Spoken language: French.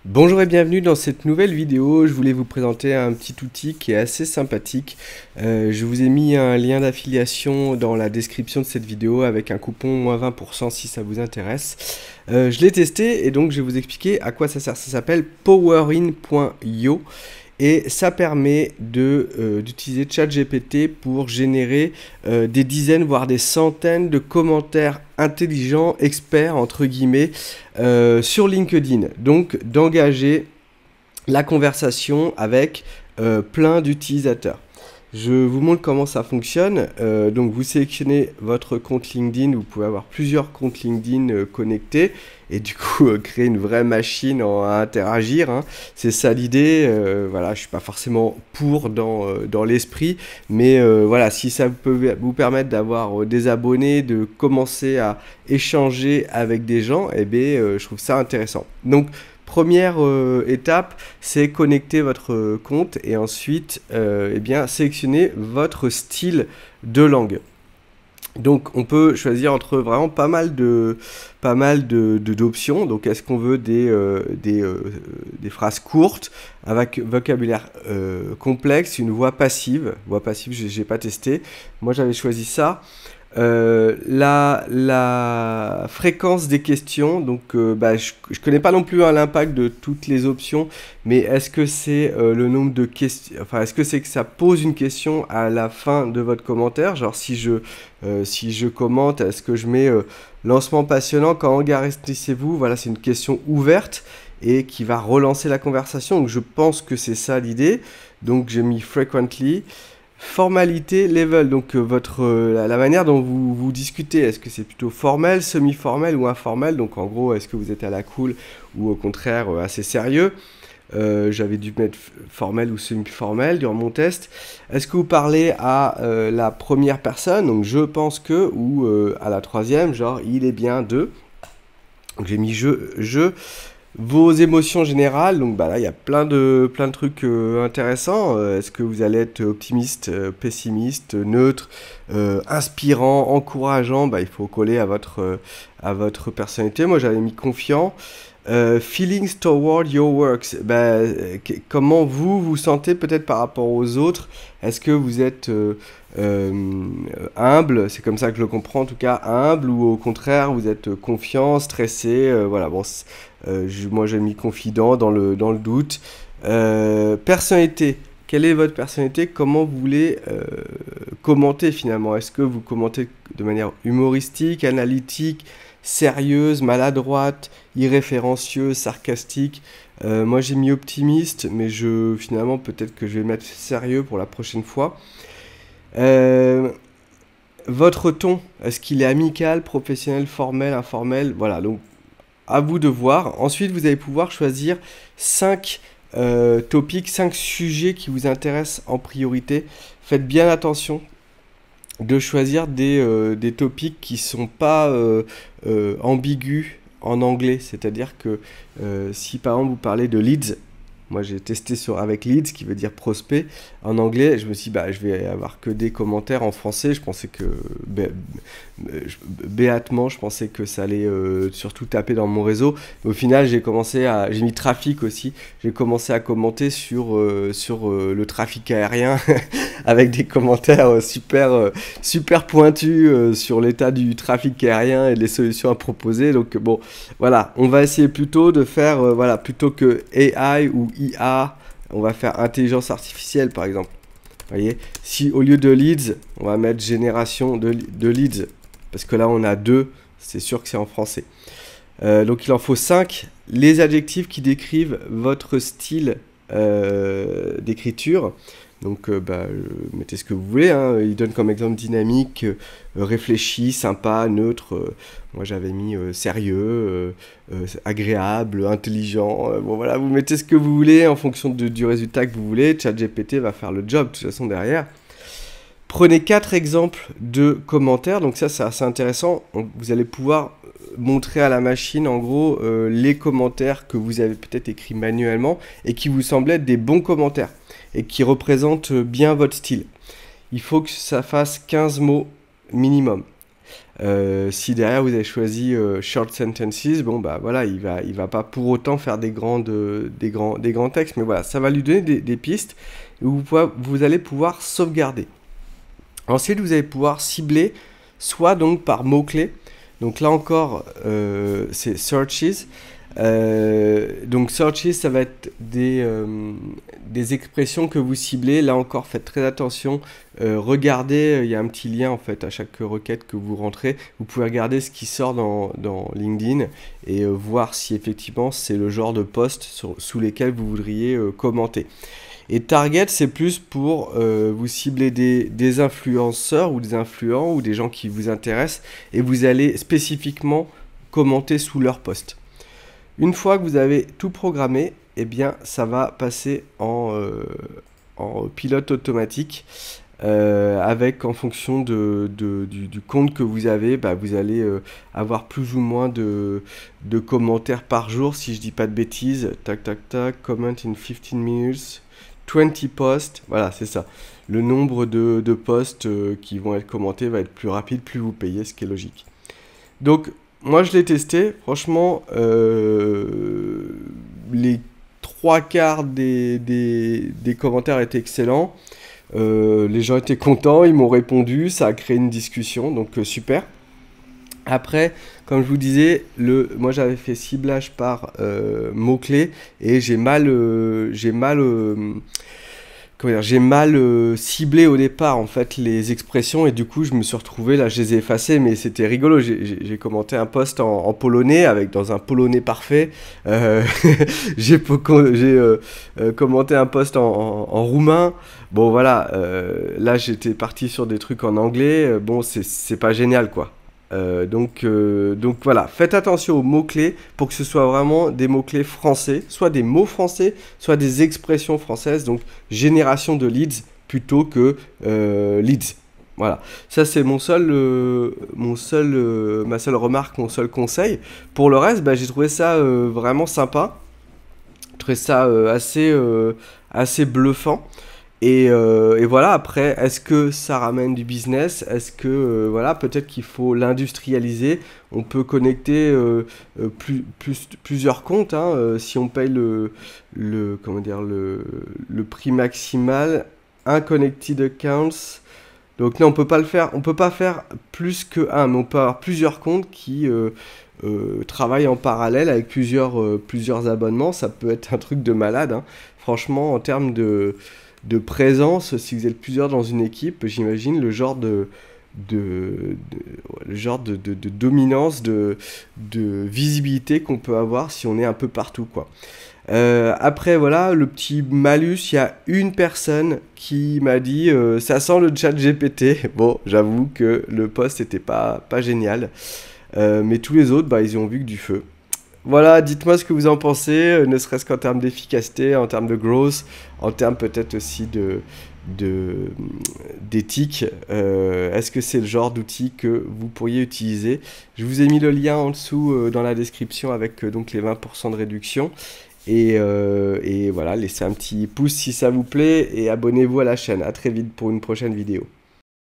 Bonjour et bienvenue dans cette nouvelle vidéo. Je voulais vous présenter un petit outil qui est assez sympathique. Je vous ai mis un lien d'affiliation dans la description de cette vidéo avec un coupon moins 20% si ça vous intéresse. Je l'ai testé et donc je vais vous expliquer à quoi ça sert. Ça s'appelle powerin.io et ça permet d'utiliser ChatGPT pour générer des dizaines voire des centaines de commentaires intelligents, experts entre guillemets, sur LinkedIn. Donc d'engager la conversation avec plein d'utilisateurs. Je vous montre comment ça fonctionne. Donc vous sélectionnez votre compte LinkedIn, vous pouvez avoir plusieurs comptes LinkedIn connectés et du coup créer une vraie machine à interagir, hein. C'est ça l'idée. Voilà, je suis pas forcément pour dans l'esprit, mais voilà, si ça peut vous permettre d'avoir des abonnés, de commencer à échanger avec des gens, eh bien, je trouve ça intéressant. Donc première étape, c'est connecter votre compte et ensuite eh bien, sélectionner votre style de langue. Donc on peut choisir entre vraiment pas mal d'options. Donc est-ce qu'on veut des phrases courtes avec vocabulaire complexe, une voix passive. Voix passive, j'ai pas testé. Moi j'avais choisi ça. La fréquence des questions, donc je connais pas non plus l'impact de toutes les options, mais est-ce que c'est le nombre de questions, enfin est-ce que c'est que ça pose une question à la fin de votre commentaire, genre si je commente, est-ce que je mets lancement passionnant, quand enregistrez-vous, voilà, c'est une question ouverte et qui va relancer la conversation, donc je pense que c'est ça l'idée, donc j'ai mis frequently. Formalité level, donc la manière dont vous discutez, est-ce que c'est plutôt formel, semi-formel ou informel, donc en gros est-ce que vous êtes à la cool ou au contraire assez sérieux. J'avais dû mettre formel ou semi-formel durant mon test. Est-ce que vous parlez à la première personne, donc je pense que, ou à la troisième, genre il est bien deux. Donc j'ai mis je. Vos émotions générales, donc bah là il y a plein de trucs intéressants. Est-ce que vous allez être optimiste, pessimiste, neutre, inspirant, encourageant? Bah, il faut coller à votre personnalité. Moi j'avais mis confiant. Feelings toward your works. Bah, comment vous vous sentez peut-être par rapport aux autres? Est-ce que vous êtes humble? C'est comme ça que je le comprends en tout cas, humble, ou au contraire vous êtes confiant, stressé, voilà, bon, moi j'ai mis confident dans le doute. Personnalité. Quelle est votre personnalité? Comment vous voulez commenter finalement? Est-ce que vous commentez de manière humoristique, analytique, sérieuse, maladroite, irréférencieuse, sarcastique? Moi j'ai mis optimiste, mais finalement peut-être que je vais mettre sérieux pour la prochaine fois. Votre ton, est-ce qu'il est amical, professionnel, formel, informel? Voilà, donc à vous de voir. Ensuite, vous allez pouvoir choisir 5 topics, 5 sujets qui vous intéressent en priorité. Faites bien attention de choisir des topics qui ne sont pas ambigus en anglais. C'est-à-dire que si par exemple vous parlez de leads, moi j'ai testé avec leads qui veut dire prospect en anglais, je me suis dit bah je vais avoir que des commentaires en français. Je pensais que béatement je pensais que ça allait surtout taper dans mon réseau. Mais au final j'ai mis trafic aussi, j'ai commencé à commenter sur le trafic aérien avec des commentaires super pointus sur l'état du trafic aérien et les solutions à proposer. Donc bon, voilà, on va essayer plutôt de faire, voilà, plutôt que AI ou IA, on va faire intelligence artificielle par exemple. Vous voyez, si au lieu de leads, on va mettre génération de leads, parce que là on a 2, c'est sûr que c'est en français. Donc il en faut 5. Les adjectifs qui décrivent votre style d'écriture. Donc mettez ce que vous voulez, hein. Il donne comme exemple dynamique, réfléchi, sympa, neutre. Moi j'avais mis sérieux, agréable, intelligent. Bon voilà, vous mettez ce que vous voulez en fonction du résultat que vous voulez. ChatGPT va faire le job de toute façon derrière. Prenez 4 exemples de commentaires, donc ça c'est assez intéressant. Vous allez pouvoir montrer à la machine en gros les commentaires que vous avez peut-être écrits manuellement et qui vous semblent être des bons commentaires et qui représentent bien votre style. Il faut que ça fasse 15 mots minimum. Si derrière vous avez choisi short sentences, bon bah voilà, il va pas pour autant faire des grands textes, mais voilà, ça va lui donner des pistes où vous allez pouvoir sauvegarder. Ensuite, vous allez pouvoir cibler soit donc par mots-clés. Donc là encore, c'est searches. Donc searches, ça va être des expressions que vous ciblez. Là encore, faites très attention. Regardez, il y a un petit lien en fait à chaque requête que vous rentrez. Vous pouvez regarder ce qui sort dans LinkedIn et voir si effectivement c'est le genre de post sous lesquels vous voudriez commenter. Et target, c'est plus pour vous cibler des influenceurs ou des influents ou des gens qui vous intéressent et vous allez spécifiquement commenter sous leur post. Une fois que vous avez tout programmé, eh bien, ça va passer en pilote automatique avec, en fonction du compte que vous avez, bah, vous allez avoir plus ou moins de commentaires par jour, si je dis pas de bêtises. Tac, tac, tac, comment in 15 minutes, 20 posts, voilà, c'est ça. Le nombre de posts qui vont être commentés va être plus rapide, plus vous payez, ce qui est logique. Donc, moi, je l'ai testé. Franchement, les 3/4 des commentaires étaient excellents. Les gens étaient contents, ils m'ont répondu, ça a créé une discussion, donc super. Après, comme je vous disais, moi j'avais fait ciblage par mots-clés et j'ai mal ciblé au départ en fait les expressions et du coup je me suis retrouvé là, je les ai effacées, mais c'était rigolo. J'ai commenté un post en polonais dans un polonais parfait. J'ai commenté un post en roumain. Bon voilà, là j'étais parti sur des trucs en anglais. Bon, c'est pas génial quoi. Donc voilà, faites attention aux mots-clés pour que ce soit vraiment des mots-clés français, soit des mots français, soit des expressions françaises, donc génération de leads plutôt que leads. Voilà, ça c'est ma seule remarque, mon seul conseil. Pour le reste, bah, j'ai trouvé ça vraiment sympa, j'ai trouvé ça assez bluffant. Et voilà, après, est-ce que ça ramène du business? Est-ce que, voilà, peut-être qu'il faut l'industrialiser? On peut connecter plusieurs comptes, hein, si on paye comment dire, le prix maximal, unconnected accounts. Donc non, on peut pas le faire, on peut pas faire plus que un, mais on peut avoir plusieurs comptes qui travaillent en parallèle avec plusieurs abonnements. Ça peut être un truc de malade, hein. Franchement, en termes de présence, si vous êtes plusieurs dans une équipe, j'imagine le genre de dominance, de visibilité qu'on peut avoir si on est un peu partout, quoi. Après, voilà, le petit malus, il y a une personne qui m'a dit ça sent le chat GPT. Bon, j'avoue que le post n'était pas génial, mais tous les autres, bah, ils y ont vu que du feu. Voilà, dites-moi ce que vous en pensez, ne serait-ce qu'en termes d'efficacité, en termes de growth, en termes peut-être aussi d'éthique. Est-ce que c'est le genre d'outil que vous pourriez utiliser? Je vous ai mis le lien en dessous dans la description avec donc les 20% de réduction. Et voilà, laissez un petit pouce si ça vous plaît et abonnez-vous à la chaîne. À très vite pour une prochaine vidéo.